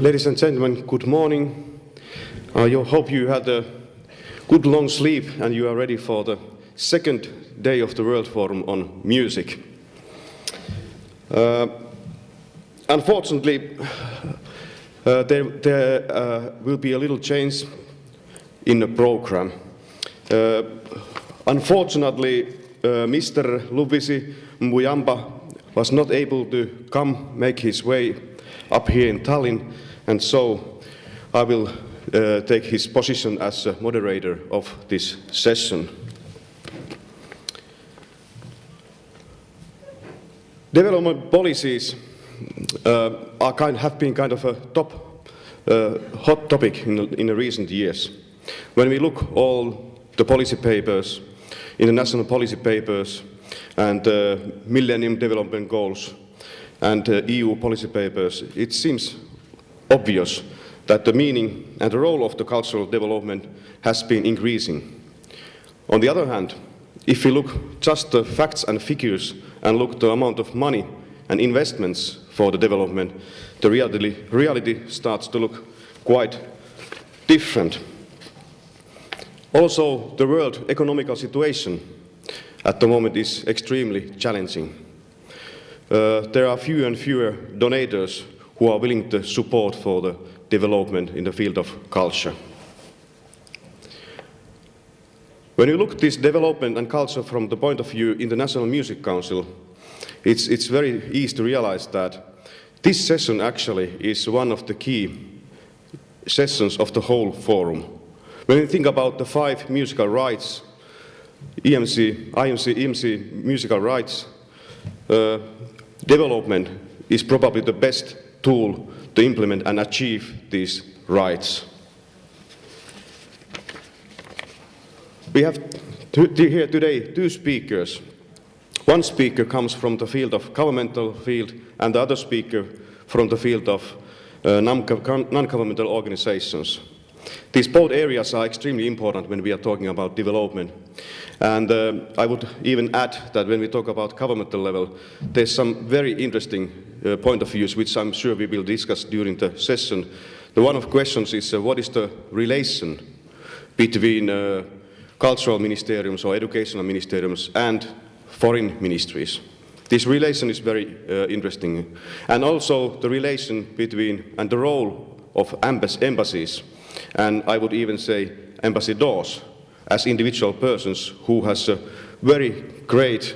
Ladies and gentlemen, good morning. I hope you had a good long sleep and you are ready for the second day of the World Forum on Music. Unfortunately, there will be a little change in the program. Unfortunately, Mr. Luvisi Mbuyamba was not able to make his way up here in Tallinn, and so I will take his position as a moderator of this session. Development policies have been kind of a hot topic in the recent years. When we look all the policy papers, international policy papers, and Millennium Development Goals, and EU policy papers, it seems obvious that the meaning and the role of the cultural development has been increasing. On the other hand, if we look just the facts and figures and look the amount of money and investments for the development, the reality starts to look quite different. Also, the world economical situation at the moment is extremely challenging. There are fewer and fewer donors who are willing to support for the development in the field of culture. When you look at this development and culture from the point of view in the National Music Council, it's very easy to realize that this session actually is one of the key sessions of the whole forum. When you think about the 5 musical rights, IMC musical rights, development is probably the best tool to implement and achieve these rights. We have here today 2 speakers. One speaker comes from the field of governmental field and the other speaker from the field of non-governmental organizations. These both areas are extremely important when we are talking about development. And I would even add that when we talk about governmental level, there's some very interesting point of views which I'm sure we will discuss during the session. The one of questions is what is the relation between cultural ministeriums or educational ministeriums and foreign ministries. This relation is very interesting. And also the relation between and the role of embassies, and I would even say ambassadors as individual persons who has a very great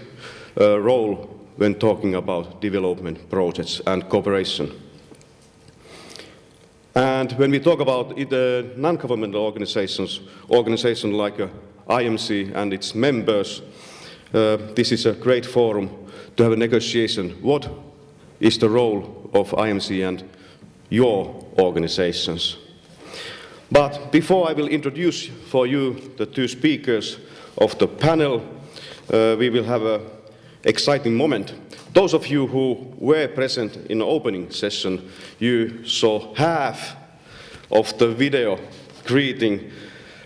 role when talking about development projects and cooperation. And when we talk about non-governmental organizations like IMC and its members, this is a great forum to have a negotiation. What is the role of IMC and your organizations? But before I will introduce for you the 2 speakers of the panel, we will have an exciting moment. Those of you who were present in the opening session, you saw half of the video greeting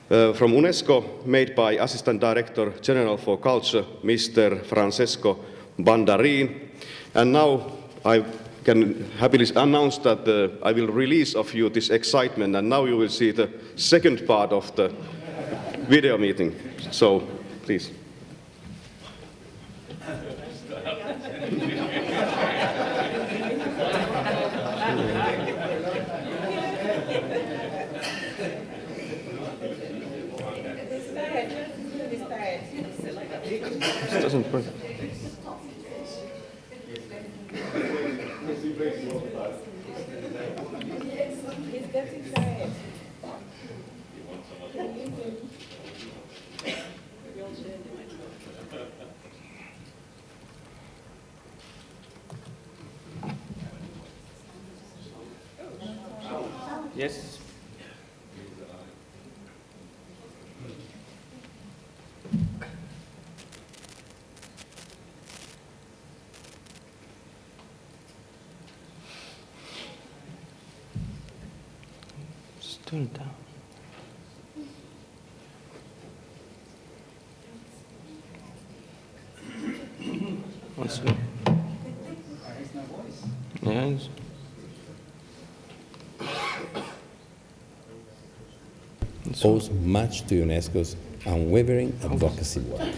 from UNESCO made by Assistant Director General for Culture, Mr. Francesco Bandarin. And now I can happily announce that I will release of you this excitement, and now you will see the second part of the video meeting. So, please. This doesn't work. Yes. Turn it down. Once again. Yes. owes much to UNESCO's unwavering advocacy work.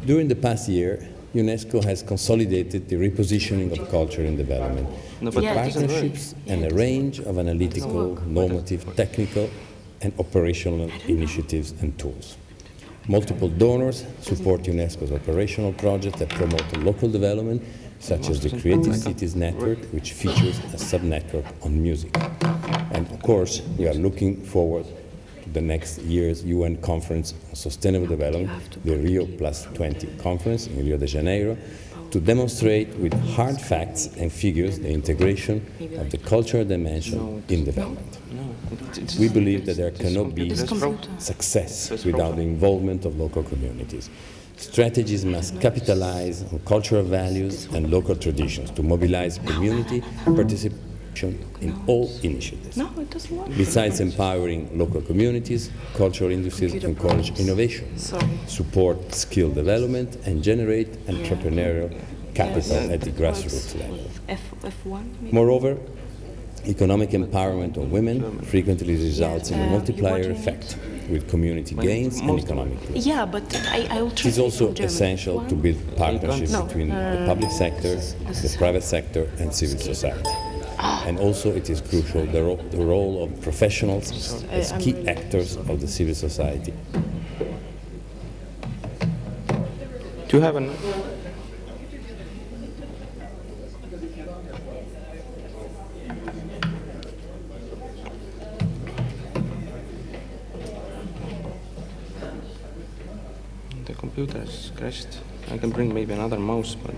During the past year, UNESCO has consolidated the repositioning of culture in development through partnerships and a range of analytical, normative, technical, and operational initiatives and tools. Multiple donors support UNESCO's operational projects that promote local development, such as the Creative Cities Network, which features a sub-network on music. And of course, we are looking forward to the next year's UN Conference on Sustainable Development, the Rio +20 conference in Rio de Janeiro, to demonstrate with hard facts and figures the integration of the cultural dimension in development. We believe that there cannot be success without the involvement of local communities. Strategies must capitalize on cultural values and local traditions to mobilize community participation in all initiatives. Besides empowering local communities, cultural industries encourage innovation, support skill development, and generate entrepreneurial capital at the grassroots level. Moreover, economic empowerment of women frequently results in a multiplier effect, with community gains and economic growth. Yeah, but I will It is also essential to build partnerships between the public sector, the private sector, and civil society. And also it is crucial the role of professionals as key actors of the civil society. Do you have an... The computer is crashed. I can bring maybe another mouse, but...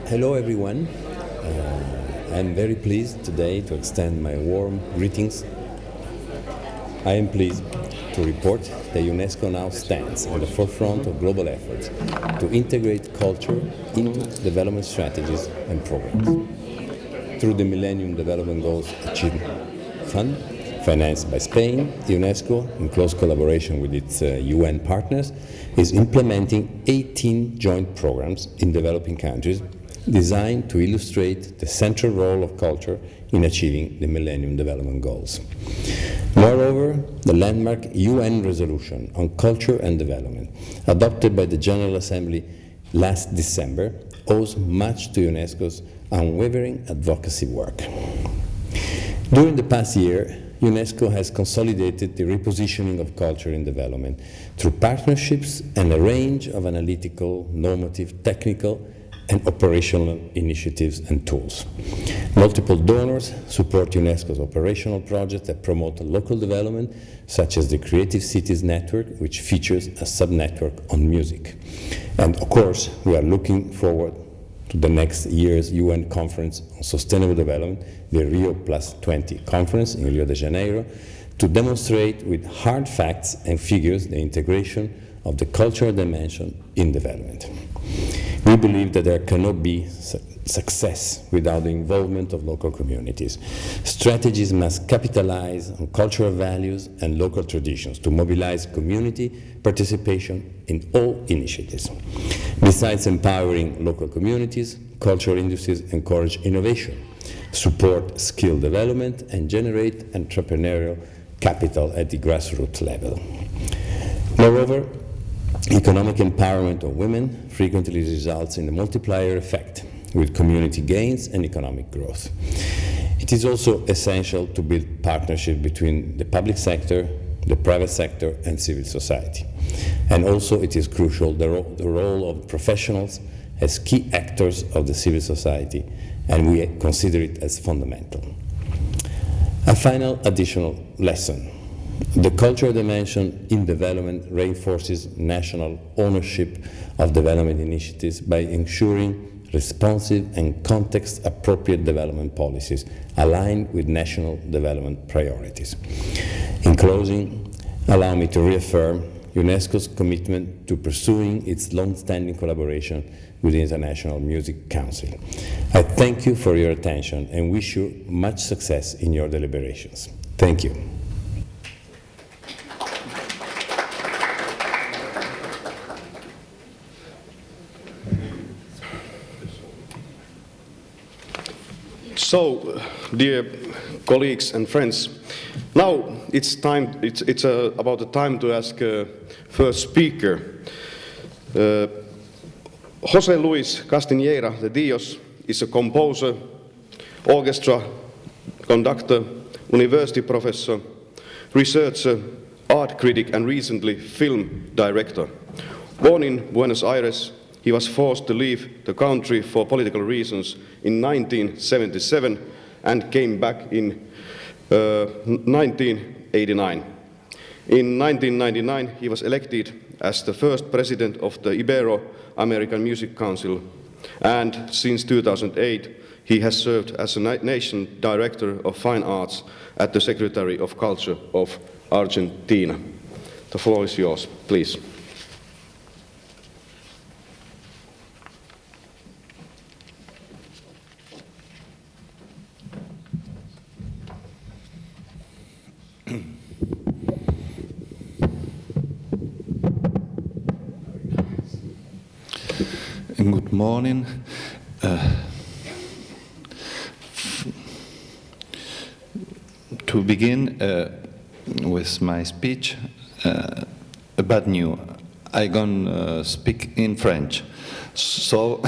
Hello everyone. I'm very pleased today to extend my warm greetings. I am pleased to report that UNESCO now stands on the forefront of global efforts to integrate culture into development strategies and programs. Through the Millennium Development Goals Achievement Fund, financed by Spain, UNESCO, in close collaboration with its UN partners, is implementing 18 joint programs in developing countries designed to illustrate the central role of culture in achieving the Millennium Development Goals. Moreover, the landmark UN resolution on culture and development, adopted by the General Assembly last December, owes much to UNESCO's unwavering advocacy work. During the past year, UNESCO has consolidated the repositioning of culture in development through partnerships and a range of analytical, normative, technical, and operational initiatives and tools. Multiple donors support UNESCO's operational projects that promote local development, such as the Creative Cities Network, which features a sub-network on music. And of course, we are looking forward to the next year's UN Conference on Sustainable Development, the Rio +20 conference in Rio de Janeiro, to demonstrate with hard facts and figures the integration of the cultural dimension in development. We believe that there cannot be success without the involvement of local communities. Strategies must capitalize on cultural values and local traditions to mobilize community participation in all initiatives. Besides empowering local communities, cultural industries encourage innovation, support skill development, and generate entrepreneurial capital at the grassroots level. Moreover, economic empowerment of women frequently results in a multiplier effect, with community gains and economic growth. It is also essential to build partnership between the public sector, the private sector, and civil society. And also it is crucial the role of professionals as key actors of the civil society, and we consider it as fundamental. A final additional lesson. The cultural dimension in development reinforces national ownership of development initiatives by ensuring responsive and context-appropriate development policies aligned with national development priorities. In closing, allow me to reaffirm UNESCO's commitment to pursuing its long-standing collaboration with the International Music Council. I thank you for your attention and wish you much success in your deliberations. Thank you. So, dear colleagues and friends, now it's time. It's about the time to ask first speaker. José Luis Castiñeira de Dios is a composer, orchestra conductor, university professor, researcher, art critic, and recently film director. Born in Buenos Aires, he was forced to leave the country for political reasons in 1977 and came back in 1989. In 1999, he was elected as the first president of the Ibero-American Music Council, and since 2008, he has served as a nation director of fine arts at the Secretary of Culture of Argentina. The floor is yours, please. Good morning. To begin with my speech, bad news. I'm gonna speak in French, so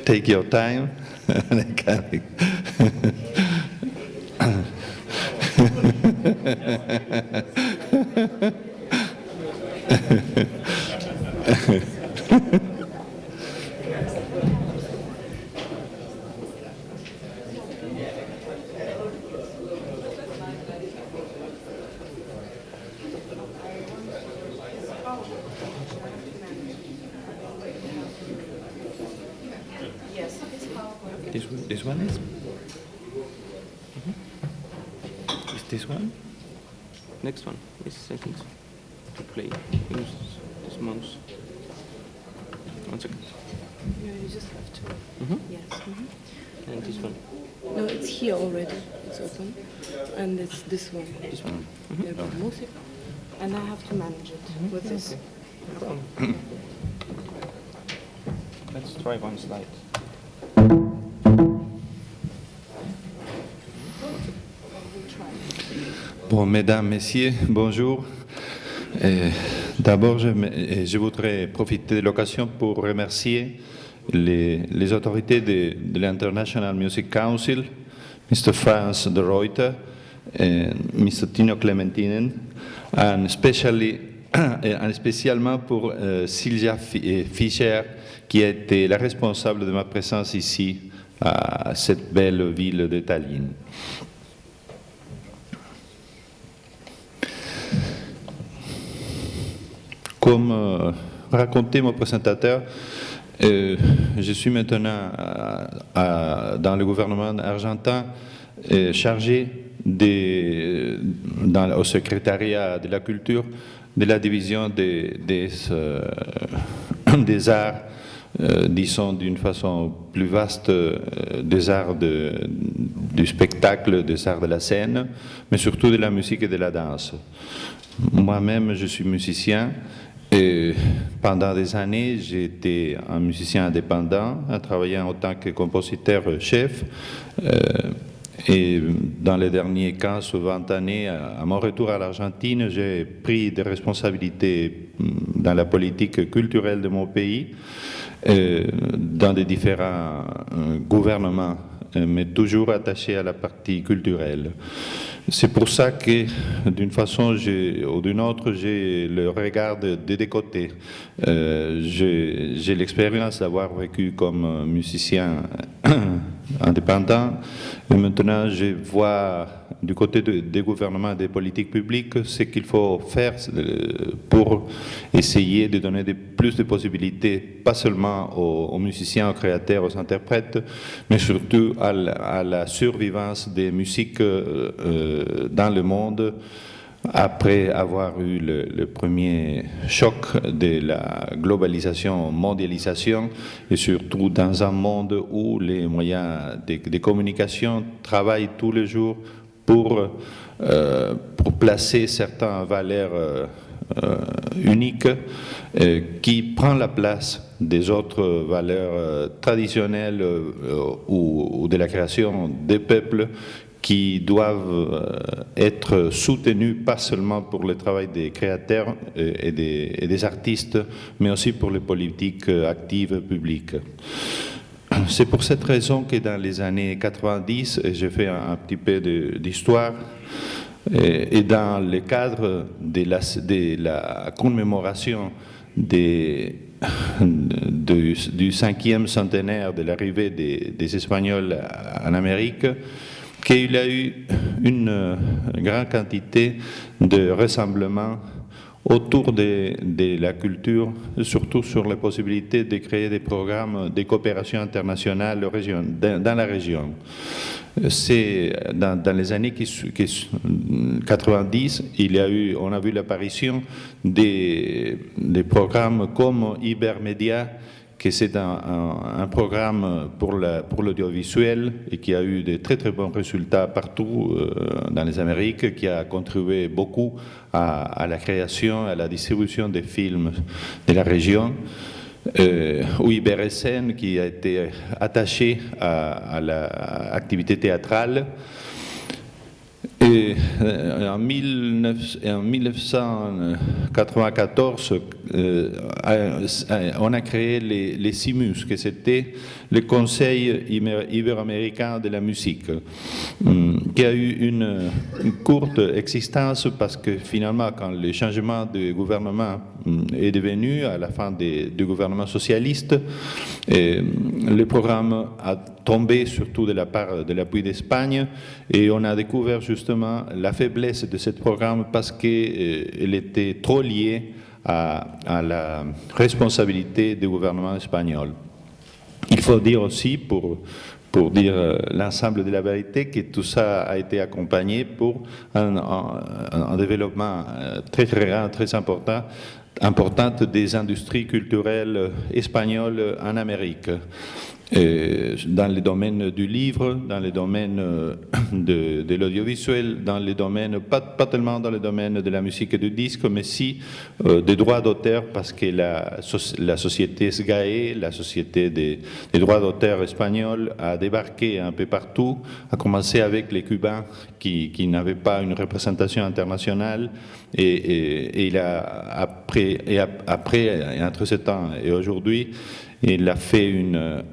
take your time. This one is? Is this one? Next one is settings. To play. Use this mouse. 1 second. No, you just have to. Yes. And this one. No, it's here already. It's open. And it's this one. This one. Yeah, but music. And I have to manage it with this. Let's try one slide. Bon, mesdames, messieurs, bonjour. D'abord, je voudrais profiter de l'occasion pour remercier les autorités de l'International Music Council, Mr. Franz de Ruyter, Mr. Timo Klemettinen, and spécialement pour Sylvia Fischer, qui a été la responsable de ma présence ici, à cette belle ville de Tallinn. Comme racontait mon présentateur, je suis maintenant dans le gouvernement argentin chargé au secrétariat de la culture de la division des arts, disons d'une façon plus vaste, des arts du spectacle, des arts de la scène, mais surtout de la musique et de la danse. Moi-même, je suis musicien. Et pendant des années, j'ai été un musicien indépendant, travaillant en tant que compositeur-chef. Et dans les derniers 15 ou 20 années, à mon retour à l'Argentine, j'ai pris des responsabilités dans la politique culturelle de mon pays. dans des différents gouvernements, mais toujours attaché à la partie culturelle. C'est pour ça que, d'une façon ou d'une autre, j'ai le regard des deux côtés. J'ai l'expérience d'avoir vécu comme musicien indépendant, et maintenant je vois du côté des gouvernements et des politiques publiques ce qu'il faut faire pour essayer de donner plus de possibilités, pas seulement aux musiciens, aux créateurs, aux interprètes, mais surtout à la survivance des musiques dans le monde, après avoir eu le premier choc de la globalisation, mondialisation, et surtout dans un monde où les moyens de communication travaillent tous les jours pour placer certaines valeurs uniques qui prennent la place des autres valeurs traditionnelles ou de la création des peuples, qui doivent être soutenus pas seulement pour le travail des créateurs et des artistes, mais aussi pour les politiques actives publiques. C'est pour cette raison que dans les années 90, j'ai fait un petit peu d'histoire, et dans le cadre de la commémoration du 5e centenaire de l'arrivée des Espagnols en Amérique, qu'il y a eu une grande quantité de rassemblements autour de la culture, surtout sur la possibilité de créer des programmes de coopération internationale dans la région. C'est dans les années 90, on a vu l'apparition des programmes comme Ibermedia, que c'est un programme pour l'audiovisuel et qui a eu de très très bons résultats partout dans les Amériques, qui a contribué beaucoup à la création, à la distribution des films de la région. Ou Iberesen, qui a été attaché à l'activité théâtrale. Et en 1994, on a créé les CIMUS, que c'était le Conseil ibero-américain de la musique, qui a eu une courte existence parce que finalement, quand le changement de gouvernement est devenu à la fin du gouvernement socialiste, le programme a tombé surtout de la part de l'appui d'Espagne, et on a découvert justement la faiblesse de ce programme parce qu'il était trop lié à la responsabilité du gouvernement espagnol. Il faut dire aussi, pour dire l'ensemble de la vérité, que tout ça a été accompagné pour un développement très très grand, très importante des industries culturelles espagnoles en Amérique. Dans le domaine du livre, dans le domaine de l'audiovisuel, dans le domaine, pas tellement dans le domaine de la musique et du disque, mais si des droits d'auteur, parce que la société SGAE, la société des droits d'auteur espagnols, a débarqué un peu partout, a commencé avec les Cubains qui n'avaient pas une représentation internationale, et il a après, entre ce temps et aujourd'hui, il a fait une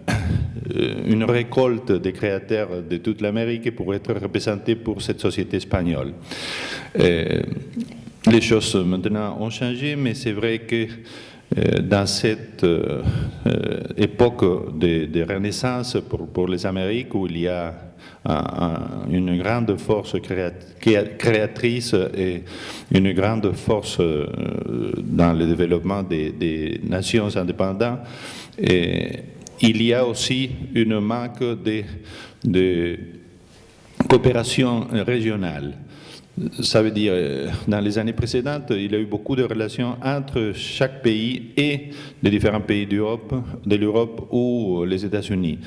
récolte des créateurs de toute l'Amérique pour être représenté pour cette société espagnole. Les choses maintenant ont changé, mais c'est vrai que dans cette époque de renaissance pour les Amériques, où il y a une grande force créatrice et une grande force dans le développement des nations indépendantes, et il y a aussi un manque de coopération régionale. Ça veut dire, dans les années précédentes, il y a eu beaucoup de relations entre chaque pays et les différents pays de l'Europe ou les États-Unis.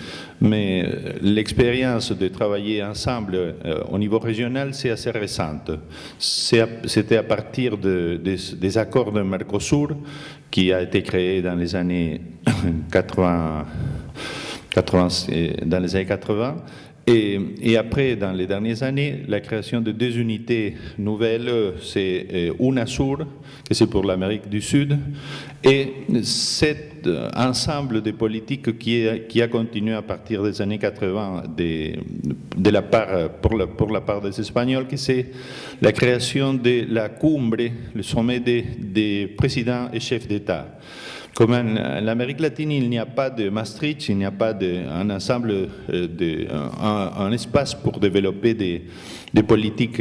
Mais l'expérience de travailler ensemble au niveau régional, c'est assez récente. C'était à partir des accords de Mercosur, qui a été créé dans les années 80, Et après, dans les dernières années, la création de deux unités nouvelles, c'est UNASUR, que c'est pour l'Amérique du Sud, et cet ensemble de politiques qui a continué à partir des années 80 pour la part des Espagnols, que c'est la création de la cumbre, le sommet des présidents et chefs d'État. Comme en l'Amérique latine, il n'y a pas de Maastricht, il n'y a pas un ensemble, un espace pour développer des politiques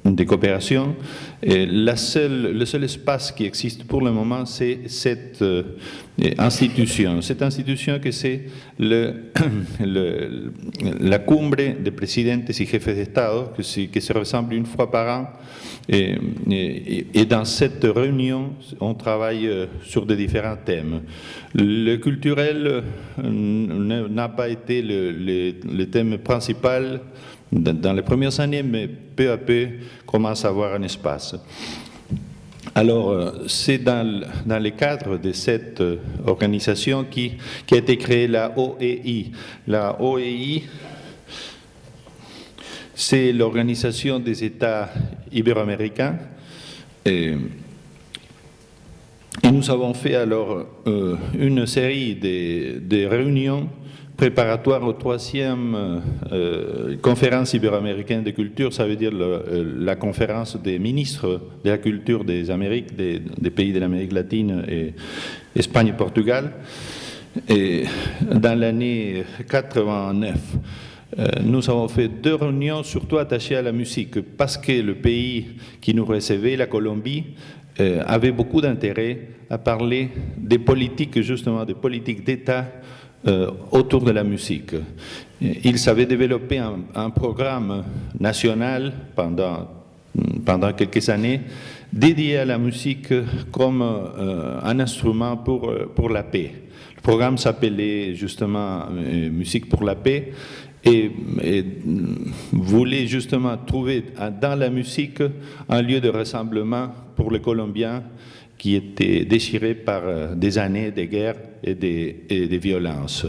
de coopération. Et le seul espace qui existe pour le moment, c'est cette institution. Cette institution que c'est la cumbre des presidentes y jefes d'État, qui se ressemble une fois par an. Et dans cette réunion, on travaille sur des différents thèmes. Le culturel n'a pas été le thème principal dans les premières années, mais peu à peu commence à avoir un espace. Alors, c'est dans le cadre de cette organisation qui a été créée la OEI. La OEI, c'est l'Organisation des États ibéro-américains. Et nous avons fait alors une série de réunions préparatoires au 3e conférence ibéro-américaine de culture, ça veut dire la conférence des ministres de la culture des Amériques, des pays de l'Amérique latine, et Espagne et Portugal. Et dans l'année 89, nous avons fait 2 réunions surtout attachées à la musique, parce que le pays qui nous recevait, la Colombie, avait beaucoup d'intérêt à parler des politiques, justement, des politiques d'État autour de la musique. Ils savaient développer un programme national pendant quelques années dédié à la musique comme un instrument pour la paix. Le programme s'appelait justement Musique pour la paix et voulait justement trouver dans la musique un lieu de rassemblement pour les Colombiens qui étaient déchirés par des années de guerre et des violences.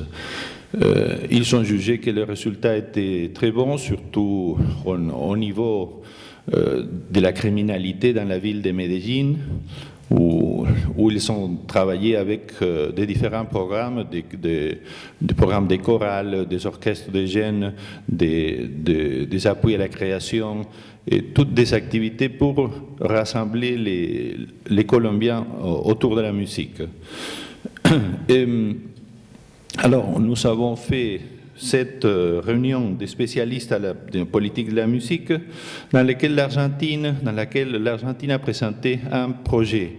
Ils ont jugé que le résultat était très bon, surtout au niveau de la criminalité dans la ville de Medellín, où ils ont travaillé avec des différents programmes, des programmes de chorales, des orchestres de jeunes, des appuis à la création, et toutes des activités pour rassembler les Colombiens autour de la musique. Et, alors, nous avons fait cette réunion des spécialistes de la politique de la musique dans laquelle l'Argentine a présenté un projet.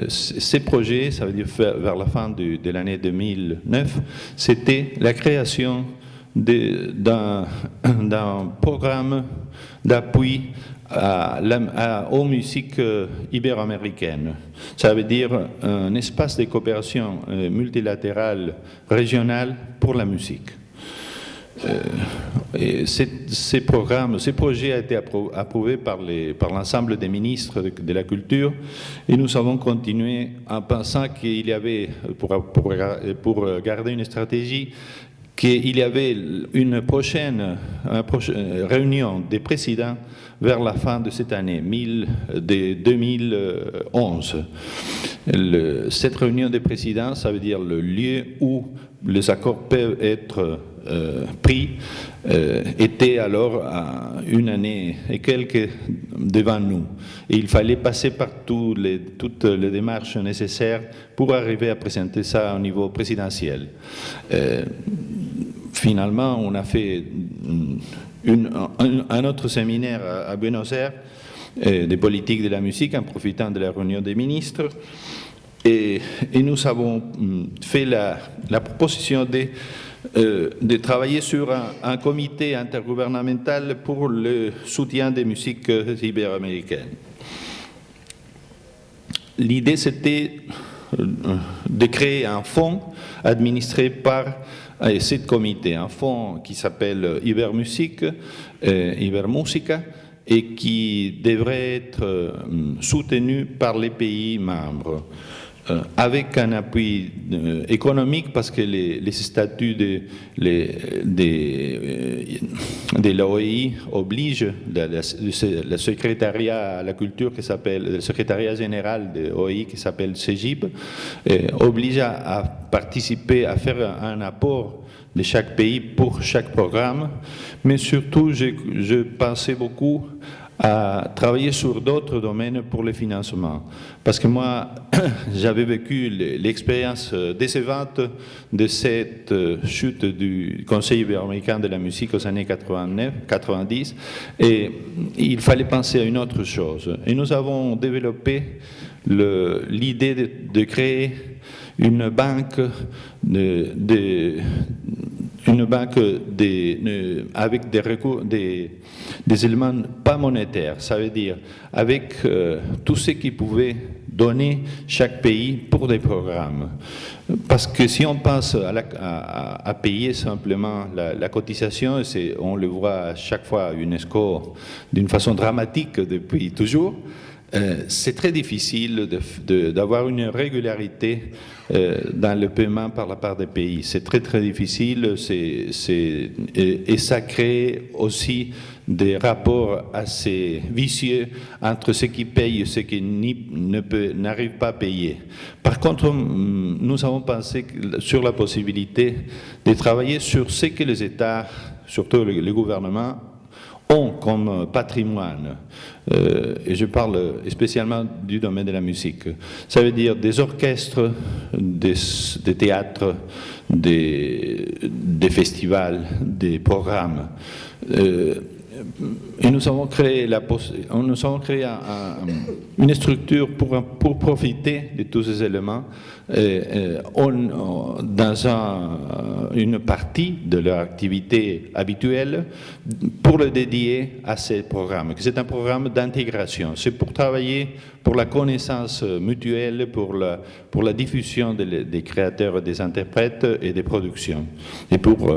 Ces projets, ça veut dire vers la fin de l'année 2009, c'était la création d'un programme d'appui aux musiques ibéro-américaines. Ça veut dire un espace de coopération multilatérale régionale pour la musique. Ces projets ont été approuvés par l'ensemble des ministres de la culture, et nous avons continué en pensant qu'il y avait, pour garder une stratégie, qu'il y avait une prochaine réunion des présidents vers la fin de cette année, 2011. Cette réunion des présidents, ça veut dire le lieu où les accords peuvent être pris, était alors à une année et quelques devant nous. Et il fallait passer par toutes les démarches nécessaires pour arriver à présenter ça au niveau présidentiel. Finalement, on a fait un autre séminaire à Buenos Aires des politiques de la musique en profitant de la réunion des ministres, et nous avons fait la proposition de travailler sur un comité intergouvernemental pour le soutien des musiques ibéro-américaines. L'idée, c'était de créer un fonds administré par ce comité, un fonds qui s'appelle Ibermusica, et qui devrait être soutenu par les pays membres. avec un appui économique, parce que les statuts de l'OEI obligent le secrétariat à la culture qui s'appelle, le secrétariat général de l'OEI qui s'appelle CEGIP, oblige à participer, à faire un apport de chaque pays pour chaque programme, mais surtout je pensais beaucoup à travailler sur d'autres domaines pour le financement. Parce que moi, j'avais vécu l'expérience décevante de cette chute du Conseil ibéro-américain de la musique aux années 90, et il fallait penser à une autre chose. Et nous avons développé l'idée de créer une banque avec des recours, des éléments pas monétaires, ça veut dire avec tout ce qui pouvait donner chaque pays pour des programmes. Parce que si on pense à payer simplement la cotisation, on le voit à chaque fois à UNESCO d'une façon dramatique depuis toujours, c'est très difficile d'avoir une régularité dans le paiement par la part des pays. C'est très très difficile et ça crée aussi des rapports assez vicieux entre ceux qui payent et ceux qui n'arrivent pas à payer. Par contre, nous avons pensé sur la possibilité de travailler sur ce que les États, surtout les gouvernements, ont comme patrimoine, et je parle spécialement du domaine de la musique. Ça veut dire des orchestres, des théâtres, des festivals, des programmes. Et nous avons créé une structure pour profiter de tous ces éléments dans une partie de leur activité habituelle pour le dédier à ces programmes. C'est un programme d'intégration. C'est pour travailler pour la connaissance mutuelle, pour la diffusion des créateurs, des interprètes et des productions, et pour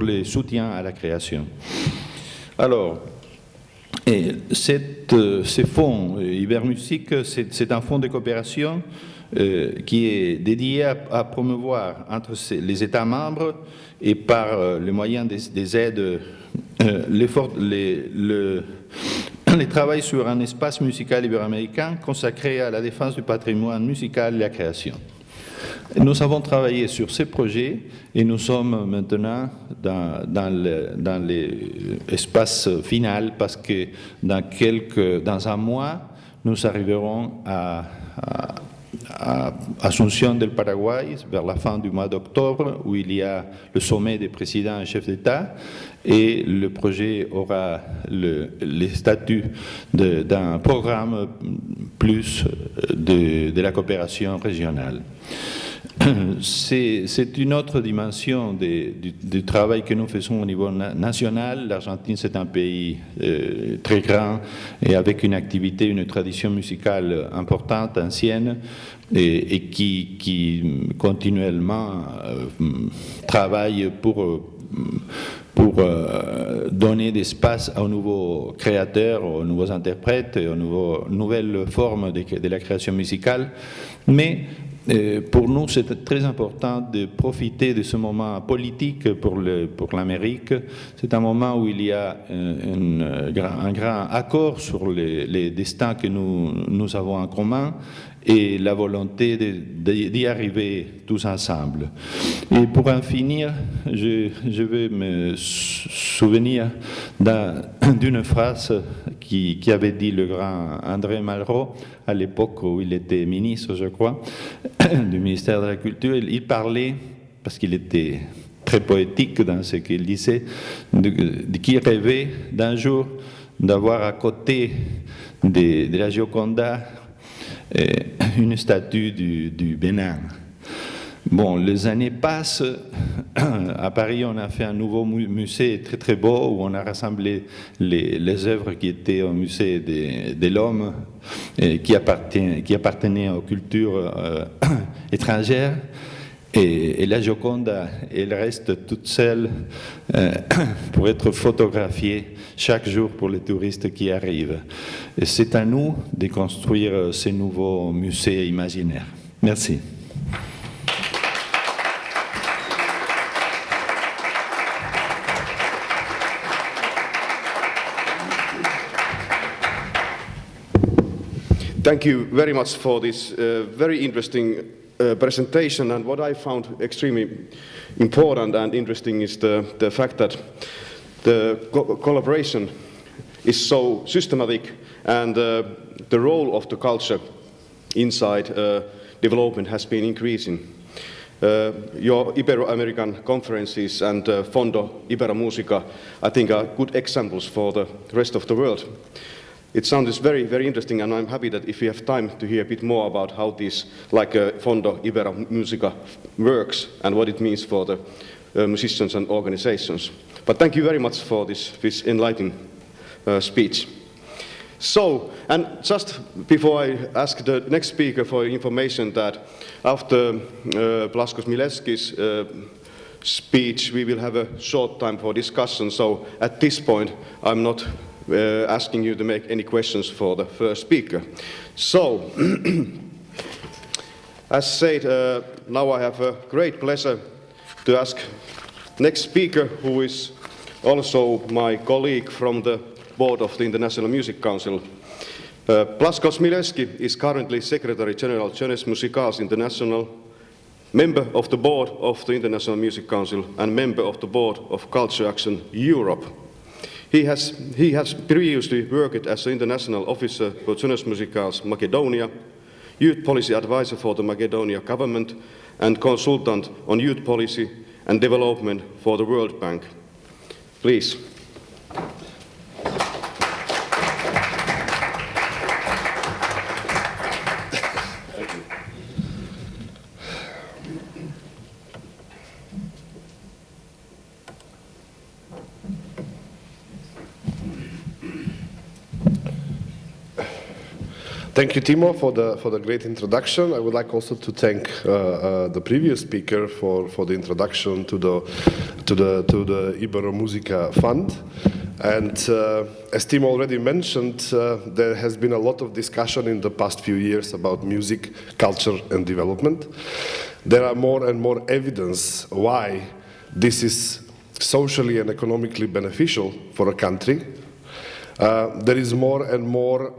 le soutien à la création. Alors, ce fonds Ibermusique, c'est un fonds de coopération qui est dédié à promouvoir entre les États membres et par le moyen des aides le travail sur un espace musical ibéro-américain consacré à la défense du patrimoine musical et la création. Nous avons travaillé sur ces projets et nous sommes maintenant dans l'espace final, parce que dans un mois, nous arriverons à Asunción del Paraguay, vers la fin du mois d'octobre, où il y a le sommet des présidents et chefs d'État, et le projet aura les statuts d'un programme plus de la coopération régionale. C'est une autre dimension du travail que nous faisons au niveau national. L'Argentine, c'est un pays très grand et avec une activité, une tradition musicale importante, ancienne, et qui continuellement travaille pour donner d'espace aux nouveaux créateurs, aux nouveaux interprètes, aux nouvelles formes de la création musicale. Mais pour nous, c'est très important de profiter de ce moment politique pour l'Amérique. C'est un moment où il y a un grand accord sur les destins que nous avons en commun et la volonté d'y arriver tous ensemble. Et pour en finir, je vais me souvenir d'une phrase qui avait dit le grand André Malraux à l'époque où il était ministre, je crois, du ministère de la Culture. Il parlait, parce qu'il était très poétique dans ce qu'il disait, qui rêvait d'un jour d'avoir à côté de la Gioconda une statue du Bénin. Bon, les années passent. À Paris, on a fait un nouveau musée très très beau où on a rassemblé les œuvres qui étaient au musée de l'homme qui appartenaient aux cultures étrangères. Et la Joconde, elle reste toute seule pour être photographiée chaque jour pour les touristes qui arrivent. Et c'est à nous de construire ces nouveaux musées imaginaires. Merci. Thank you very much for this very interesting presentation, and what I found extremely important and interesting is the fact that the collaboration is so systematic, and the role of the culture inside development has been increasing. Your Ibero-American conferences and Fondo Ibero-Musica, I think, are good examples for the rest of the world. It sounds very, very interesting, and I'm happy that if we have time to hear a bit more about how this, like Fondo Ibero-Musica, works and what it means for the musicians and organizations. But thank you very much for this enlightening speech. So, and just before I ask the next speaker for information, that after Blasco Smilevski's speech, we will have a short time for discussion. So at this point, I'm not asking you to make any questions for the first speaker. So, as said, now I have a great pleasure to ask next speaker, who is also my colleague from the board of the International Music Council. Blasco Smilevski is currently Secretary General Jeunesse Musicale International, member of the board of the International Music Council, and member of the board of Culture Action Europe. He has previously worked as an international officer for Jeunesse Musicale Macedonia, youth policy advisor for the Macedonia government, and consultant on youth policy and development for the World Bank. Please. Thank you, Timo, for the great introduction. I would like also to thank the previous speaker for the introduction to the Ibero-Musica Fund. And as Timo already mentioned, there has been a lot of discussion in the past few years about music, culture, and development. There are more and more evidence why this is socially and economically beneficial for a country. There is more and more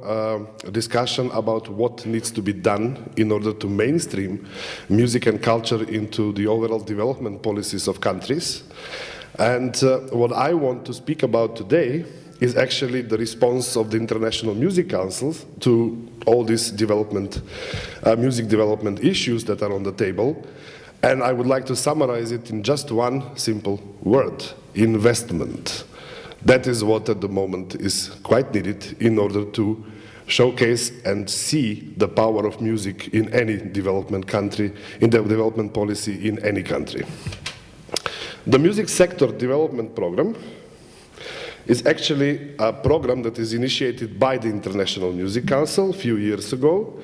discussion about what needs to be done in order to mainstream music and culture into the overall development policies of countries. And what I want to speak about today is actually the response of the International Music Council to all these music development issues that are on the table. And I would like to summarize it in just one simple word: investment. That is what at the moment is quite needed in order to showcase and see the power of music in any development country, in the development policy in any country. The Music Sector Development Program is actually a program that is initiated by the International Music Council a few years ago.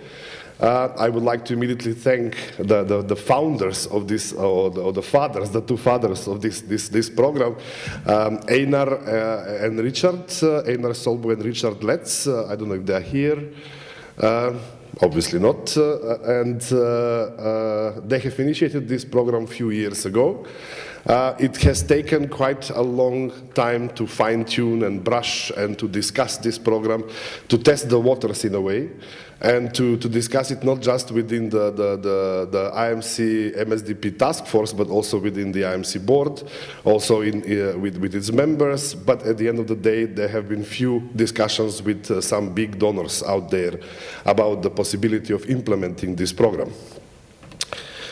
I would like to immediately thank the founders of this, or the fathers, the two fathers of this program, Einar and Richard, Einar Solbu and Richard Letz. I don't know if they're here. Obviously not. And they have initiated this program a few years ago. It has taken quite a long time to fine-tune and brush and to discuss this program, to test the waters in a way, and to discuss it not just within the IMC MSDP task force, but also within the IMC board, also with its members. But at the end of the day, there have been few discussions with some big donors out there about the possibility of implementing this program.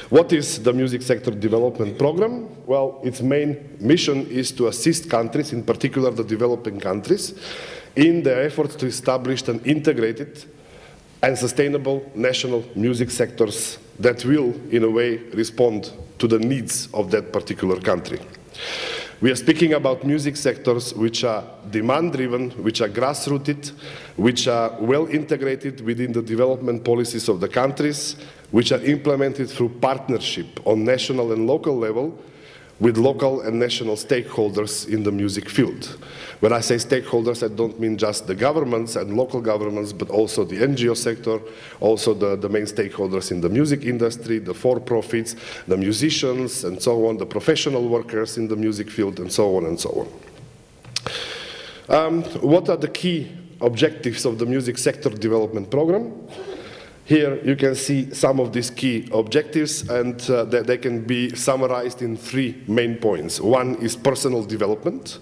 What is the Music Sector Development Program? Well, its main mission is to assist countries, in particular the developing countries, in their efforts to establish an integrated and sustainable national music sectors that will, in a way, respond to the needs of that particular country. We are speaking about music sectors which are demand-driven, which are grassrooted, which are well integrated within the development policies of the countries, which are implemented through partnership on national and local level with local and national stakeholders in the music field. When I say stakeholders, I don't mean just the governments and local governments, but also the NGO sector, also the main stakeholders in the music industry, the for-profits, the musicians, and so on, the professional workers in the music field, and so on and so on. What are the key objectives of the music sector development program? Here you can see some of these key objectives, and they can be summarized in 3 main points. One is personal development,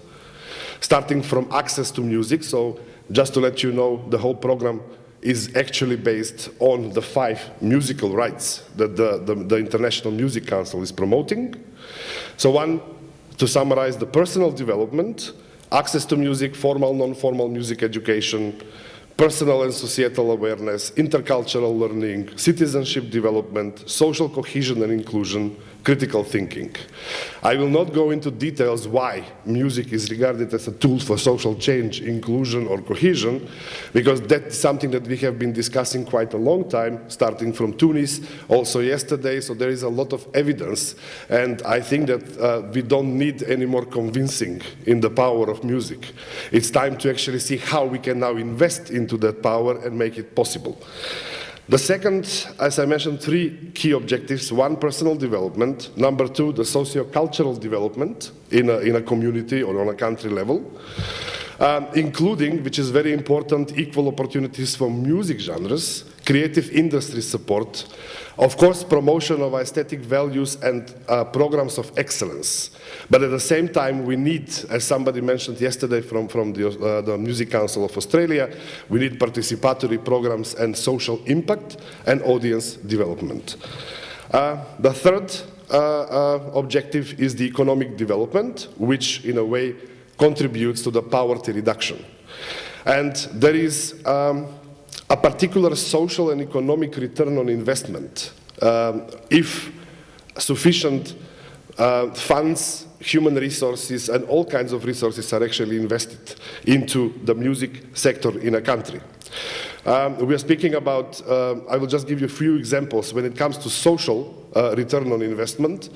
starting from access to music. So just to let you know, the whole program is actually based on the 5 musical rights that the International Music Council is promoting. So one, to summarize, the personal development, access to music, formal, non-formal music education, personal and societal awareness, intercultural learning, citizenship development, social cohesion and inclusion, critical thinking. I will not go into details why music is regarded as a tool for social change, inclusion or cohesion, because that's something that we have been discussing quite a long time, starting from Tunis, also yesterday, so there is a lot of evidence, and I think that we don't need any more convincing in the power of music. It's time to actually see how we can now invest into that power and make it possible. The second, as I mentioned, 3 key objectives. 1, personal development. Number 2, the socio-cultural development in a community or on a country level, including, which is very important, equal opportunities for music genres, creative industry support, of course, promotion of aesthetic values and programs of excellence. But at the same time, we need, as somebody mentioned yesterday from the Music Council of Australia, we need participatory programs and social impact and audience development. The third objective is the economic development, which in a way contributes to the poverty reduction. And there is a particular social and economic return on investment if sufficient funds, human resources, and all kinds of resources are actually invested into the music sector in a country. We are speaking about, I will just give you a few examples. When it comes to social return on investment,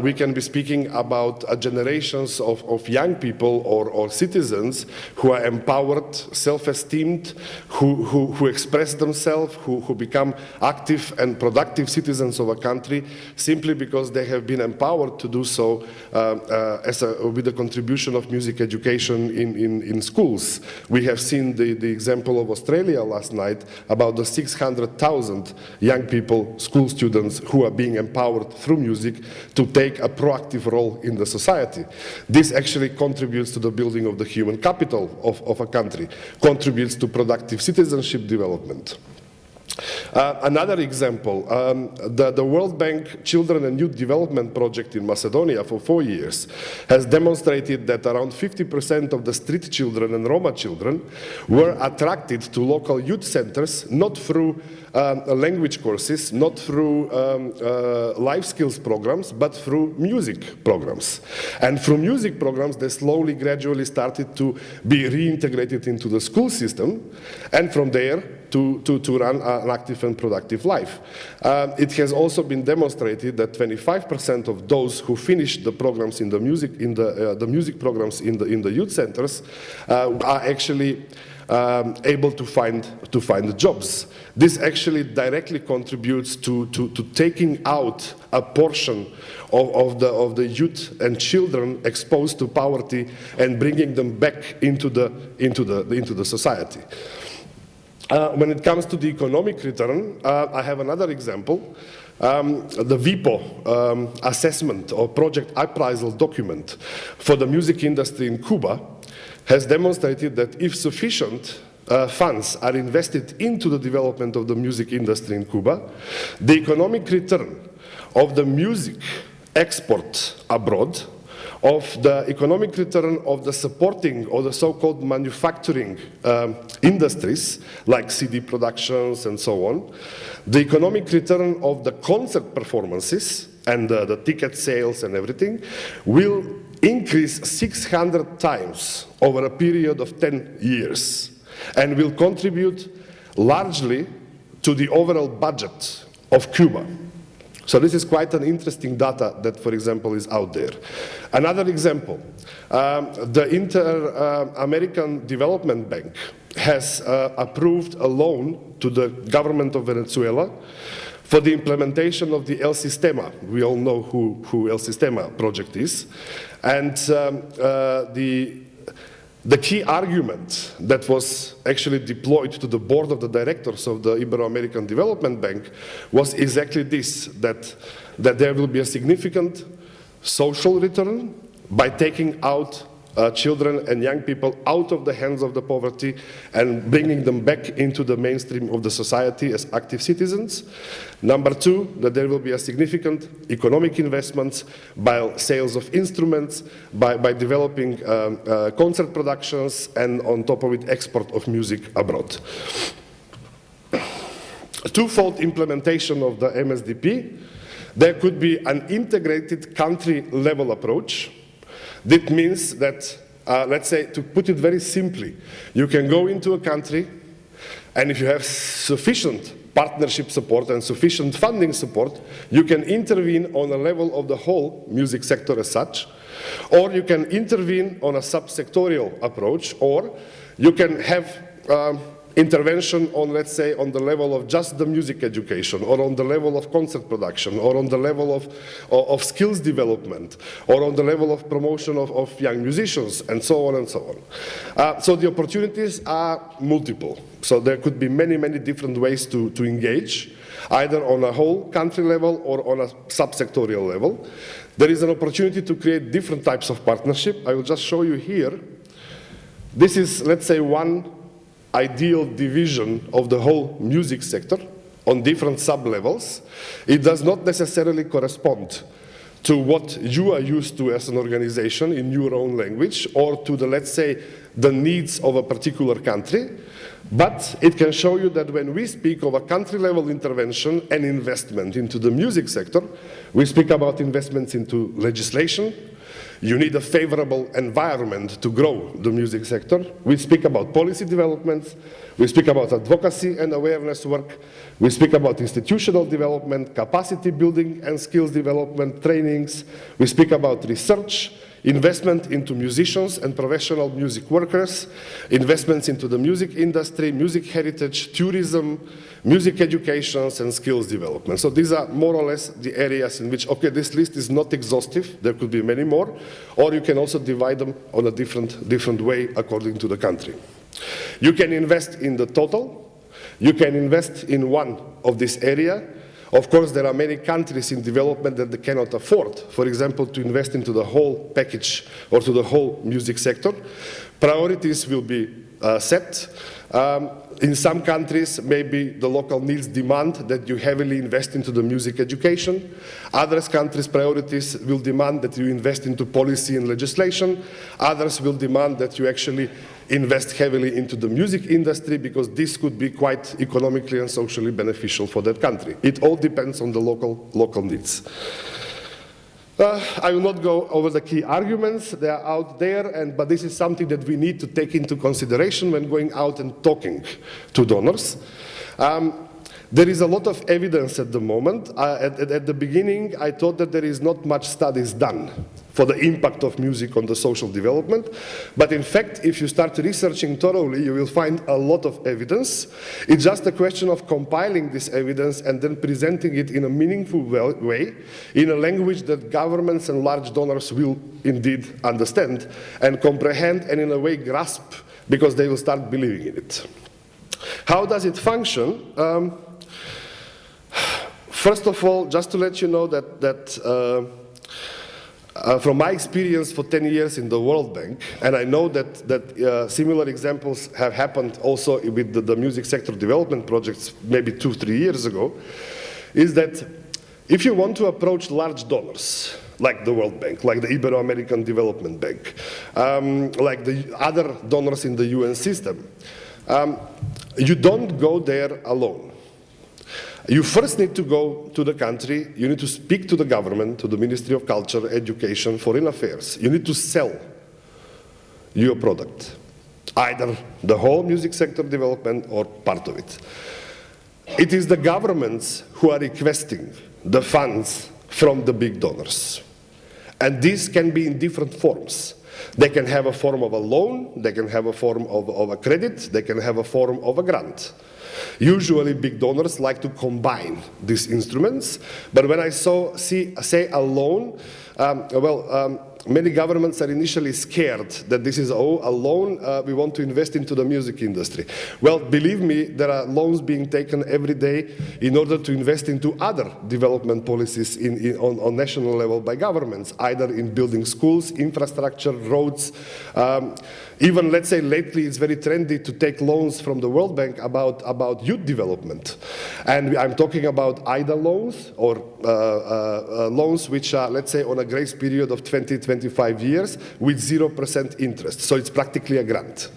we can be speaking about generations of young people or citizens who are empowered, self-esteemed, who express themselves, who become active and productive citizens of a country simply because they have been empowered to do so with the contribution of music education in schools. We have seen the example of Australia last night about the 600,000 young people, school students, who are being empowered through music to take a proactive role in the society. This actually contributes to the building of the human capital of a country, contributes to productive citizenship development. Another example, the World Bank Children and Youth Development Project in Macedonia for 4 years has demonstrated that around 50% of the street children and Roma children were attracted to local youth centers, not through language courses, not through life skills programs, but through music programs. And through music programs, they slowly, gradually started to be reintegrated into the school system, and from there, to run an active and productive life. It has also been demonstrated that 25% of those who finished the programs in the music programs in the youth centers are actually able to find jobs. This actually directly contributes to taking out a portion of the youth and children exposed to poverty and bringing them back into the society. When it comes to the economic return, I have another example. The VIPO assessment or project appraisal document for the music industry in Cuba has demonstrated that if sufficient funds are invested into the development of the music industry in Cuba, the economic return of the music export abroad, of the economic return of the supporting or the so-called manufacturing industries like CD productions and so on, the economic return of the concert performances and the ticket sales and everything will increase 600 times over a period of 10 years and will contribute largely to the overall budget of Cuba. So this is quite an interesting data that, for example, is out there. Another example, the Inter-American Development Bank has approved a loan to the government of Venezuela for the implementation of the El Sistema. We all know who El Sistema project is. And the key argument that was actually deployed to the board of the directors of the Ibero-American Development Bank was exactly this, that there will be a significant social return by taking out children and young people out of the hands of the poverty and bringing them back into the mainstream of the society as active citizens. Number two, that there will be a significant economic investments by sales of instruments, by developing concert productions, and on top of it, export of music abroad. A twofold implementation of the MSDP. There could be an integrated country-level approach. That means that, let's say, to put it very simply, you can go into a country, and if you have sufficient partnership support and sufficient funding support, you can intervene on a level of the whole music sector as such, or you can intervene on a subsectorial approach, or you can have intervention on, let's say, on the level of just the music education, or on the level of concert production, or on the level of skills development, or on the level of promotion of young musicians, and so on and so on. So the opportunities are multiple. So there could be many, many different ways to engage, either on a whole country level or on a subsectorial level. There is an opportunity to create different types of partnership. I will just show you here. This is, let's say, one ideal division of the whole music sector on different sub-levels. It does not necessarily correspond to what you are used to as an organization in your own language, or to the, let's say, the needs of a particular country, but it can show you that when we speak of a country-level intervention and investment into the music sector, we speak about investments into legislation. You need a favorable environment to grow the music sector. We speak about policy developments. We speak about advocacy and awareness work. We speak about institutional development, capacity building and skills development, trainings. We speak about research, investment into musicians and professional music workers, investments into the music industry, music heritage, tourism, music educations, and skills development. So these are more or less the areas in which, okay, this list is not exhaustive, there could be many more, or you can also divide them on a different way according to the country. You can invest in the total, you can invest in one of this area. Of course, there are many countries in development that they cannot afford, for example, to invest into the whole package or to the whole music sector. Priorities will be set. In some countries, maybe the local needs demand that you heavily invest into the music education. Others countries' priorities will demand that you invest into policy and legislation. Others will demand that you actually invest heavily into the music industry, because this could be quite economically and socially beneficial for that country. It all depends on the local needs. I will not go over the key arguments, they are out there, but this is something that we need to take into consideration when going out and talking to donors. There is a lot of evidence at the moment. At the beginning, I thought that there is not much studies done for the impact of music on the social development. But in fact, if you start researching thoroughly, you will find a lot of evidence. It's just a question of compiling this evidence and then presenting it in a meaningful way, in a language that governments and large donors will indeed understand and comprehend, and in a way grasp, because they will start believing in it. How does it function? First of all, just to let you know that from my experience for 10 years in the World Bank, and I know that similar examples have happened also with the music sector development projects maybe 2-3 years ago, is that if you want to approach large donors, like the World Bank, like the Ibero-American Development Bank, like the other donors in the UN system, you don't go there alone. You first need to go to the country, you need to speak to the government, to the Ministry of Culture, Education, Foreign Affairs. You need to sell your product, either the whole music sector development or part of it. It is the governments who are requesting the funds from the big donors. And these can be in different forms. They can have a form of a loan, they can have a form of a credit, they can have a form of a grant. Usually big donors like to combine these instruments, but when I say a loan, many governments are initially scared that this is a loan, we want to invest into the music industry. Well, believe me, there are loans being taken every day in order to invest into other development policies on national level by governments, either in building schools, infrastructure, roads. Even, let's say, lately it's very trendy to take loans from the World Bank about youth development. And I'm talking about IDA loans, or loans which are, let's say, on a grace period of 20-25 years with 0% interest. So it's practically a grant.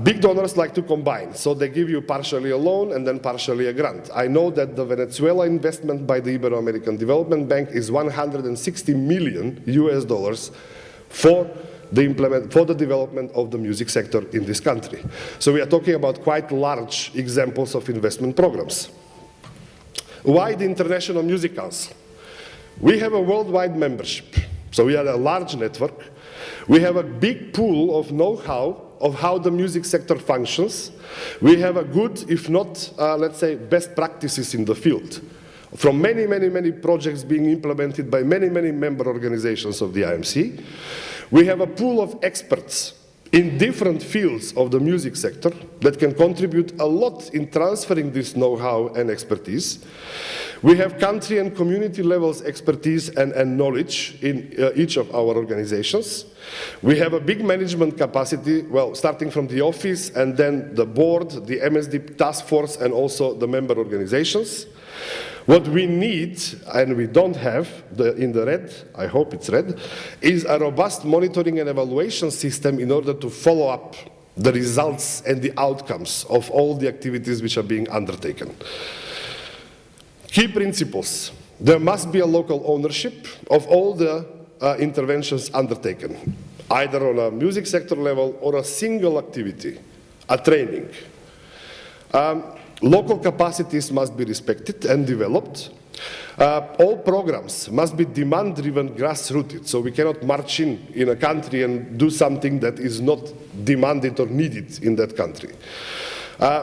Big donors like to combine, so they give you partially a loan and then partially a grant. I know that the Venezuela investment by the Ibero-American Development Bank is $160 million for the development of the music sector in this country. So we are talking about quite large examples of investment programs. Why the International Music Council? We have a worldwide membership, so we are a large network. We have a big pool of know-how of how the music sector functions. We have a good, if not, let's say, best practices in the field, from many projects being implemented by many member organizations of the IMC. We have a pool of experts in different fields of the music sector that can contribute a lot in transferring this know-how and expertise. We have country and community levels expertise and knowledge in each of our organizations. We have a big management capacity, well, starting from the office and then the board, the MSD task force, and also the member organizations. What we need, and we don't have in the red, I hope it's red, is a robust monitoring and evaluation system in order to follow up the results and the outcomes of all the activities which are being undertaken. Key principles. There must be a local ownership of all the interventions undertaken, either on a music sector level or a single activity, a training. Local capacities must be respected and developed. All programs must be demand-driven, grassrooted, so we cannot march in a country and do something that is not demanded or needed in that country.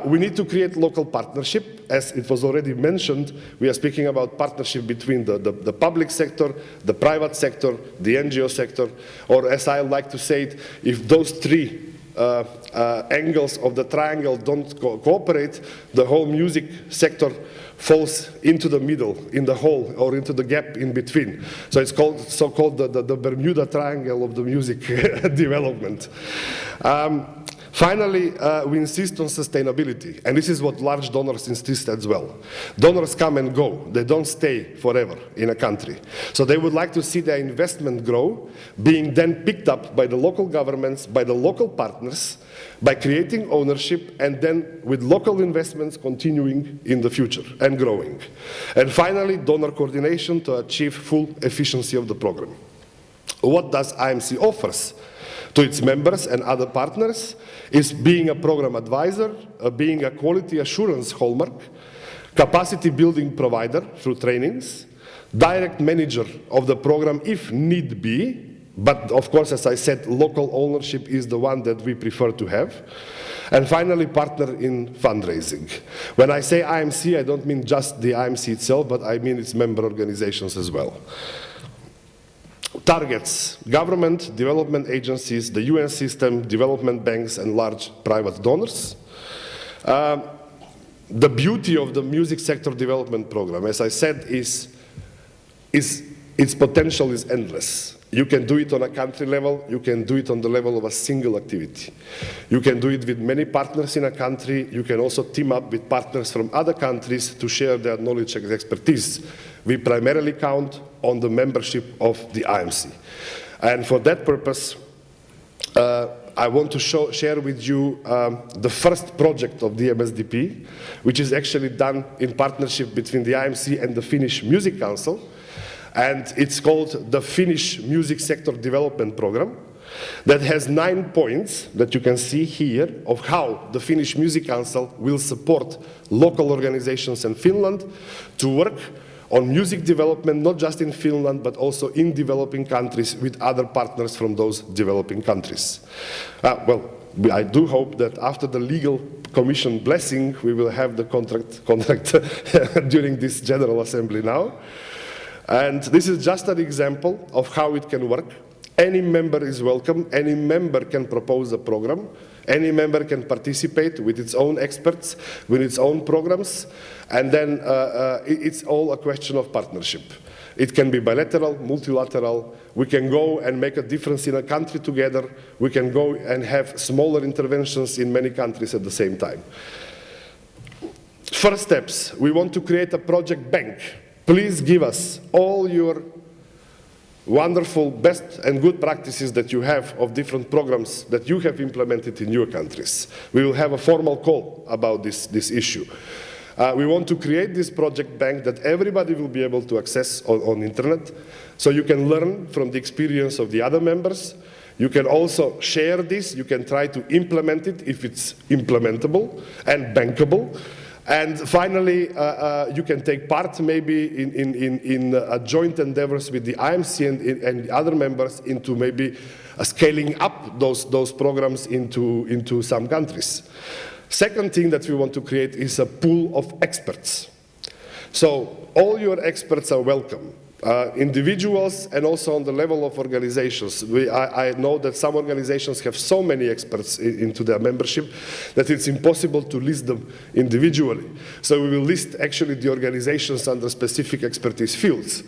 We need to create local partnership. As it was already mentioned, we are speaking about partnership between the public sector, the private sector, the NGO sector, or as I like to say it, if those three angles of the triangle don't cooperate, the whole music sector falls into the middle, in the hole, or into the gap in between. So it's called so-called the Bermuda Triangle of the music development. Finally, we insist on sustainability, and this is what large donors insist as well. Donors come and go, they don't stay forever in a country. So they would like to see their investment grow, being then picked up by the local governments, by the local partners, by creating ownership, and then with local investments continuing in the future and growing. And finally, donor coordination to achieve full efficiency of the program. What does IMC offers to its members and other partners is being a program advisor, being a quality assurance hallmark, capacity building provider through trainings, direct manager of the program if need be, but of course, as I said, local ownership is the one that we prefer to have. And finally, partner in fundraising. When I say IMC, I don't mean just the IMC itself, but I mean its member organizations as well. Targets: government, development agencies, the UN system, development banks, and large private donors. The beauty of the music sector development program, as I said, is its potential is endless. You can do it on a country level, you can do it on the level of a single activity. You can do it with many partners in a country, you can also team up with partners from other countries to share their knowledge and expertise. We primarily count on the membership of the IMC. And for that purpose, I want to share with you the first project of the MSDP, which is actually done in partnership between the IMC and the Finnish Music Council. And it's called the Finnish Music Sector Development Program, that has 9 points that you can see here of how the Finnish Music Council will support local organizations in Finland to work on music development, not just in Finland, but also in developing countries with other partners from those developing countries. Well, I do hope that after the legal commission blessing, we will have the contract during this General Assembly now. And this is just an example of how it can work. Any member is welcome, any member can propose a program, any member can participate with its own experts, with its own programs, and then it's all a question of partnership. It can be bilateral, multilateral, we can go and make a difference in a country together, we can go and have smaller interventions in many countries at the same time. First steps, we want to create a project bank. Please give us all your wonderful, best and good practices that you have of different programs that you have implemented in your countries. We will have a formal call about this issue. We want to create this project bank that everybody will be able to access on internet, so you can learn from the experience of the other members. You can also share this, you can try to implement it if it's implementable and bankable. And finally, you can take part maybe in joint endeavors with the IMC and the other members into maybe scaling up those programs into some countries. Second thing that we want to create is a pool of experts. So all your experts are welcome. Individuals and also on the level of organizations. I know that some organizations have so many experts into their membership that it's impossible to list them individually. So we will list actually the organizations under specific expertise fields.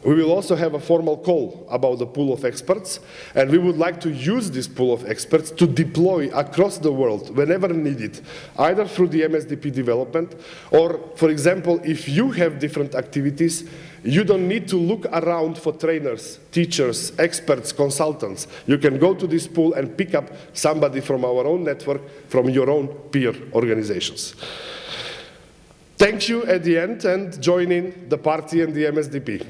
We will also have a formal call about the pool of experts, and we would like to use this pool of experts to deploy across the world whenever needed, either through the MSDP development, or, for example, if you have different activities, you don't need to look around for trainers, teachers, experts, consultants. You can go to this pool and pick up somebody from our own network, from your own peer organizations. Thank you at the end, and join in the party and the MSDP.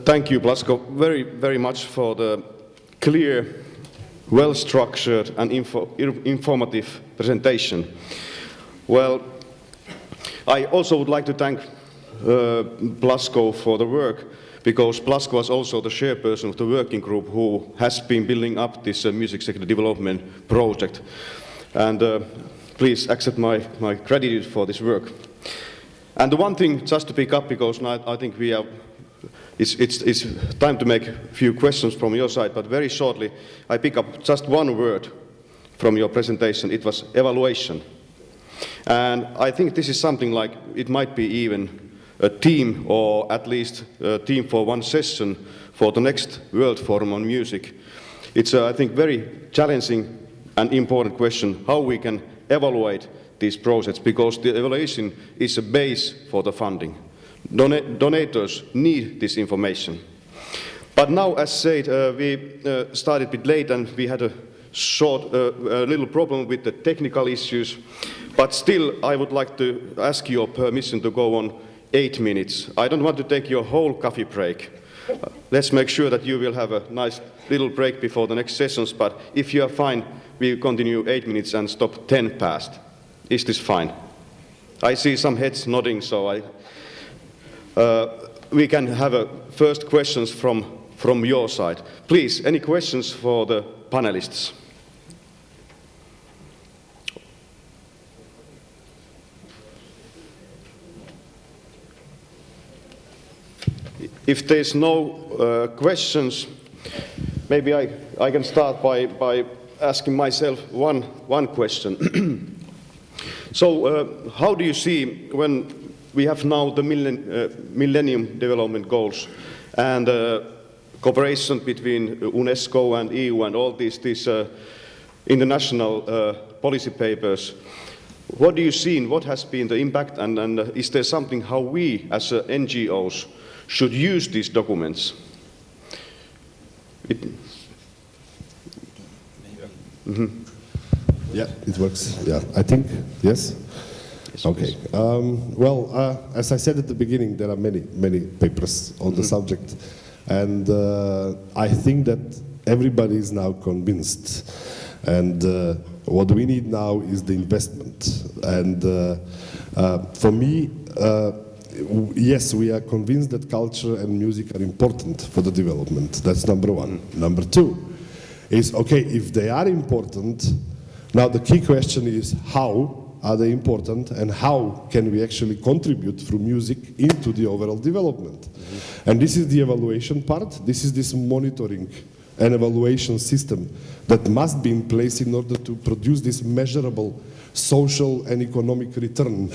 Thank you, Blasco, very much for the clear, well-structured and informative presentation. Well, I also would like to thank Blasco for the work, because Blasco was also the chairperson of the working group who has been building up this music sector development project. And please accept my gratitude for this work. And the one thing just to pick up, because now I think it's time to make a few questions from your side, but very shortly I pick up just one word from your presentation. It was evaluation. And I think this is something like, it might be even a team, or at least a team for one session for the next World Forum on Music. It's, I think, very challenging and important question how we can evaluate these projects, because the evaluation is a base for the funding. Donators need this information. But now, as said, we started a bit late and we had a little problem with the technical issues. But still, I would like to ask your permission to go on 8 minutes. I don't want to take your whole coffee break. Let's make sure that you will have a nice little break before the next sessions, but if you are fine, we continue 8 minutes and stop 10 past. Is this fine? I see some heads nodding, so we can have first questions from your side. Please, any questions for the panelists? If there's no questions, maybe I can start by asking myself one question. So how do you see, when we have now the Millennium Development Goals and cooperation between UNESCO and EU and all these international policy papers. What do you see? What has been the impact, and is there something how we as NGOs should use these documents? Yeah, it works. Yeah, I think, yes? Okay. As I said at the beginning, there are many papers on the subject. And I think that everybody is now convinced. And what we need now is the investment. And for me, yes, we are convinced that culture and music are important for the development. That's number one. Number two is, okay, if they are important, now the key question is how are they important and how can we actually contribute through music into the overall development. And this is the evaluation part. This is this monitoring and evaluation system that must be in place in order to produce this measurable social and economic return.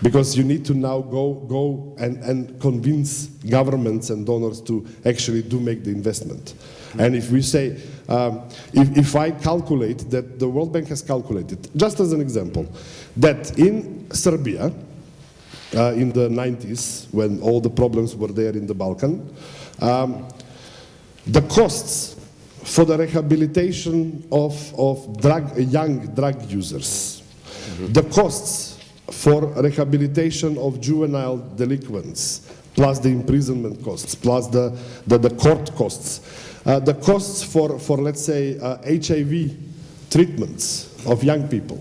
Because you need to now go and convince governments and donors to actually do make the investment. And if we say, if I calculate that the World Bank has calculated, just as an example, that in Serbia, in the 90s, when all the problems were there in the Balkan, the costs for the rehabilitation of young drug users, the costs for rehabilitation of juvenile delinquents, plus the imprisonment costs, plus the court costs, the costs for let's say, HIV treatments of young people,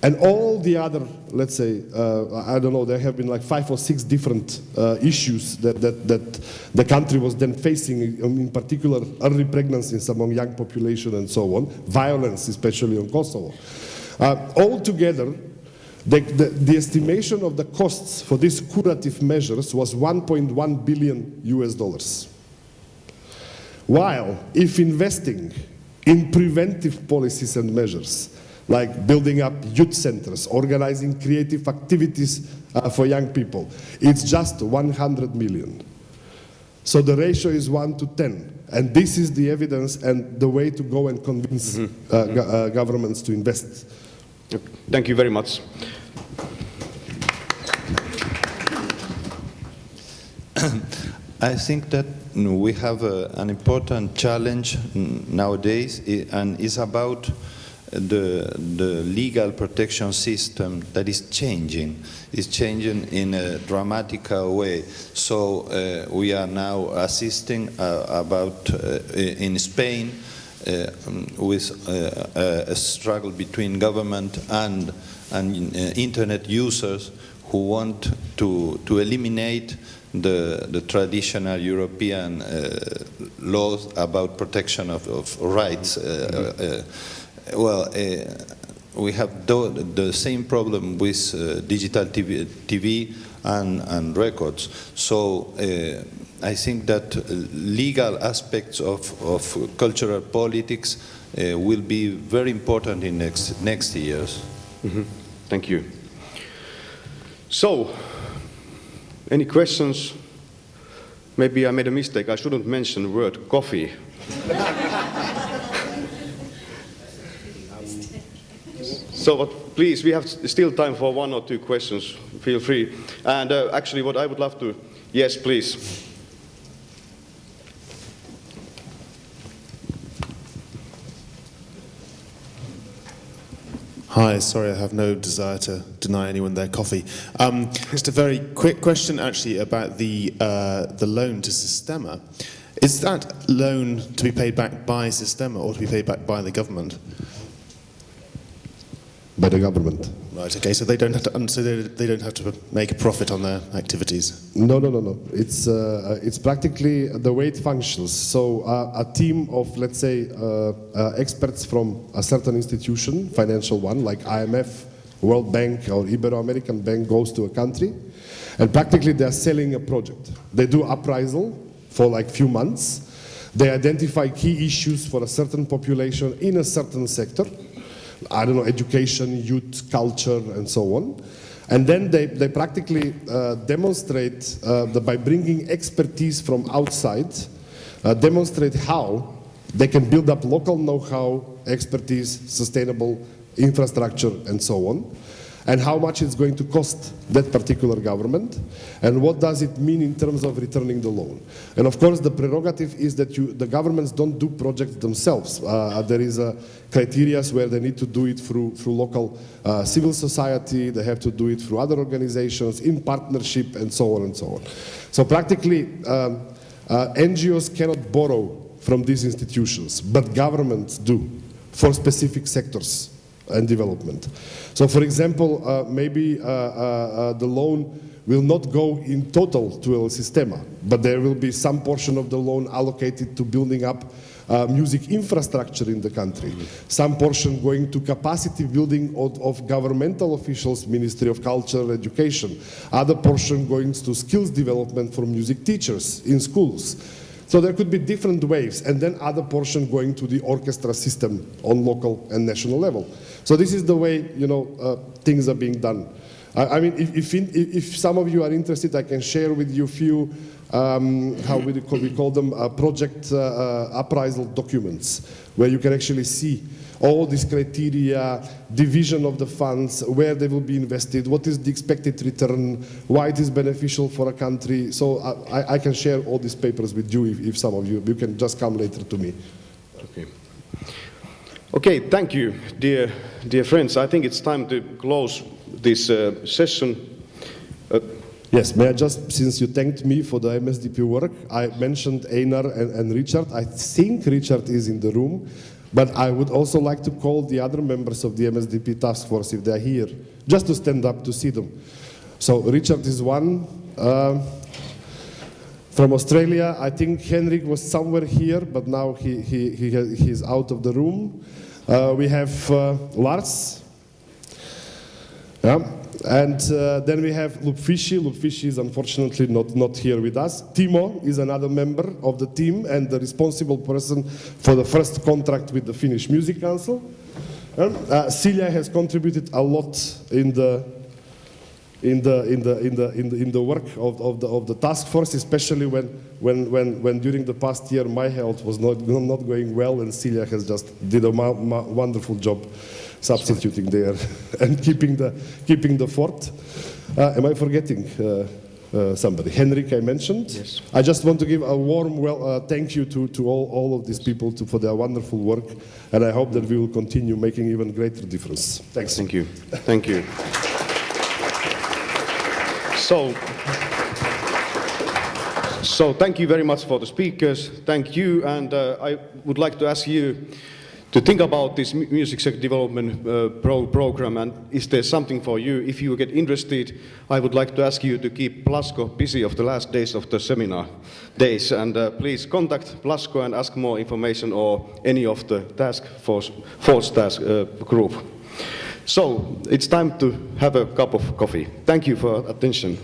and all the other, let's say, I don't know, there have been like 5 or 6 different issues that the country was then facing, in particular early pregnancies among young population and so on, violence, especially on Kosovo. All together, the estimation of the costs for these curative measures was $1.1 billion US. While if investing in preventive policies and measures, like building up youth centers, organizing creative activities for young people, it's just 100 million. So the ratio is 1 to 10. And this is the evidence and the way to go and convince governments to invest. Thank you very much. I think that we have an important challenge nowadays, and it's about the legal protection system that is changing. It's changing in a dramatic way. So we are now assisting in Spain with a struggle between government and internet users who want to eliminate the traditional European laws about protection of rights. We have the same problem with digital TV and records. So I think that legal aspects of cultural politics will be very important in next years. Thank you. So, any questions? Maybe I made a mistake. I shouldn't mention the word coffee. So, but please, we have still time for 1 or 2 questions. Feel free. And actually, what I would love to... Yes, please. Hi, sorry, I have no desire to deny anyone their coffee. Just a very quick question, actually, about the loan to Sistema. Is that loan to be paid back by Sistema or to be paid back by the government? By the government. Right. Okay. So they don't have to. They don't have to make a profit on their activities. No. It's practically the way it functions. So a team of, let's say, experts from a certain institution, financial one, like IMF, World Bank, or Ibero-American Bank, goes to a country, and practically they are selling a project. They do appraisal for like few months. They identify key issues for a certain population in a certain sector. I don't know, education, youth, culture, and so on. And then they practically demonstrate that by bringing expertise from outside, demonstrate how they can build up local know-how, expertise, sustainable infrastructure, and so on, and how much it's going to cost that particular government, and what does it mean in terms of returning the loan. And of course, the prerogative is that the governments don't do projects themselves. There is a criteria where they need to do it through local civil society, they have to do it through other organizations, in partnership, and so on and so on. So practically, NGOs cannot borrow from these institutions, but governments do, for specific sectors and development. So for example, maybe the loan will not go in total to El Sistema, but there will be some portion of the loan allocated to building up music infrastructure in the country, some portion going to capacity building of governmental officials, Ministry of Culture, Education, other portion going to skills development for music teachers in schools. So there could be different waves, and then other portion going to the orchestra system on local and national level. So this is the way, things are being done. I mean, if some of you are interested, I can share with you a few, how we call them, project appraisal documents, where you can actually see all these criteria, division of the funds, where they will be invested, what is the expected return, why it is beneficial for a country. So I can share all these papers with you if some of you can just come later to me. Okay, thank you, dear friends. I think it's time to close this session. Yes, may I just, since you thanked me for the MSDP work, I mentioned Einar and Richard. I think Richard is in the room. But I would also like to call the other members of the MSDP task force, if they're here, just to stand up to see them. So Richard is one. From Australia, I think Henrik was somewhere here, but now he's out of the room. We have Lars. Yeah. And then we have Lupfishi. Lupfishi is unfortunately not here with us. Timo is another member of the team and the responsible person for the first contract with the Finnish Music Council. Silja has contributed a lot in the work of the task force, especially when during the past year my health was not going well, and Silja has just did a wonderful job substituting there and keeping the fort. Am I forgetting somebody? Henrik, I mentioned. Yes. I just want to give a warm thank you to all of these people for their wonderful work, and I hope that we will continue making even greater difference. Thanks. Thank you. Thank you. So thank you very much for the speakers. Thank you, and I would like to ask you to think about this music sector development program, and is there something for you? If you get interested, I would like to ask you to keep Blasco busy of the last days of the seminar days, and please contact Blasco and ask more information or any of the task force task group. So it's time to have a cup of coffee. Thank you for attention.